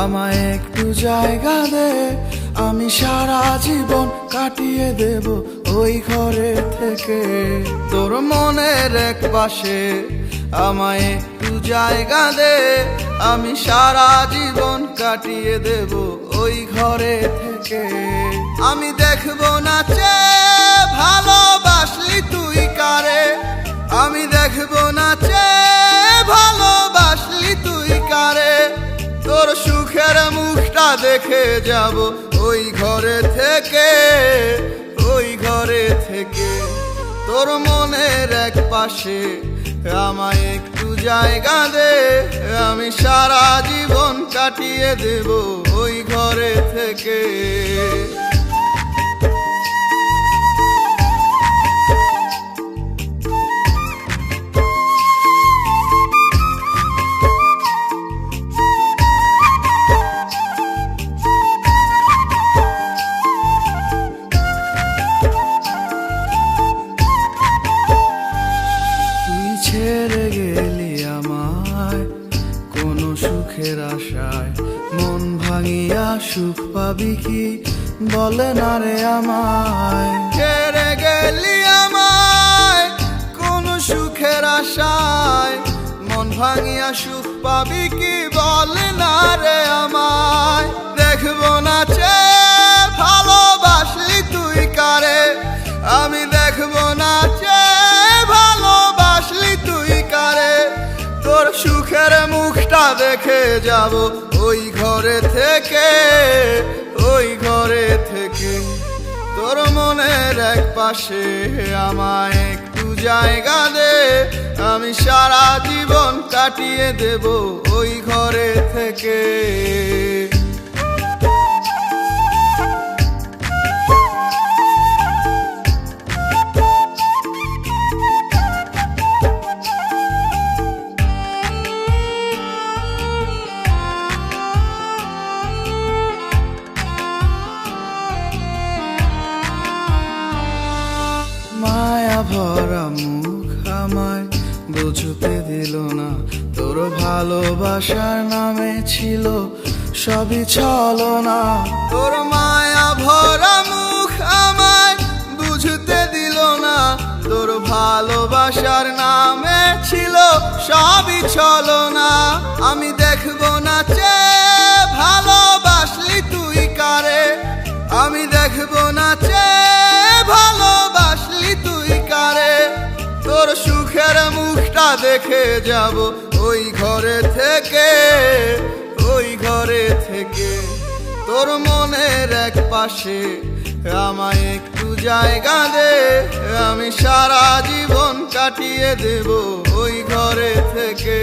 আমায় একটু জায়গা দে, আমি সারা জীবন কাটিয়ে দেব ওই ঘরে থেকে। তোর মনের এক পাশে আমায় একটু জায়গা দে, আমি সারা জীবন কাটিয়ে দেব ওই ঘরে থেকে। আমি দেখবো না চেয়ে ভালোবাসলি তুই কারে, আমি দেখবো না চেয়ে ভালোবাসলি তুই কারে। তোর সুখের মুখটা দেখে যাব ওই ঘরে থেকে, ওই ঘরে থেকে। তোর মনের এক পাশে আমায় একটু জায়গা দে, আমি সারা জীবন কাটিয়ে দেব ওই ঘরে থেকে। ছেড়ে গেলি আমায় কোনো সুখের আশায়, মন ভাঙিয়া সুখ পাবি কি বলে না রে আমায়। ছেড়ে গেলি আমায় কোনো সুখের আশায়, মন ভাঙিয়া সুখ পাবি কি বলে না রে আমায়। দেখবো না চেয়ে ভালোবাসলি তুই কারে, আমি দেখবো না চেয়ে ভালোবাসলি তুই কারে। তোর সুখের মুখটা দেখে যাব ওই ঘরে থেকে, ওই ঘরে থেকে। তোর মনের এক পাশে আমায় একটু জায়গা দে, আমি সারা জীবন কাটিয়ে দেব ওই ঘরে থেকে। মায়া ভরা মুখ আমায় বুঝতে দিল না, তোর ভালোবাসার নামে ছিল সবই ছলনা। তোর মায়া ভরা মুখ আমায় বুঝতে দিল না, তোর ভালোবাসার নামে ছিল সবই ছলনা। আমি দেখবো না চেয়ে ভালোবাসলি তুই কারে, আমি দেখবো না চেয়ে ভালোবাসলি তুই কারে। তোর সুখের মুখটা দেখে যাব ওই ঘরে থেকে, ওই ঘরে থেকে। তোর মনের এক পাশে আমায় একটু জায়গা দে, আমি সারা জীবন কাটিয়ে দেব ওই ঘরে থেকে।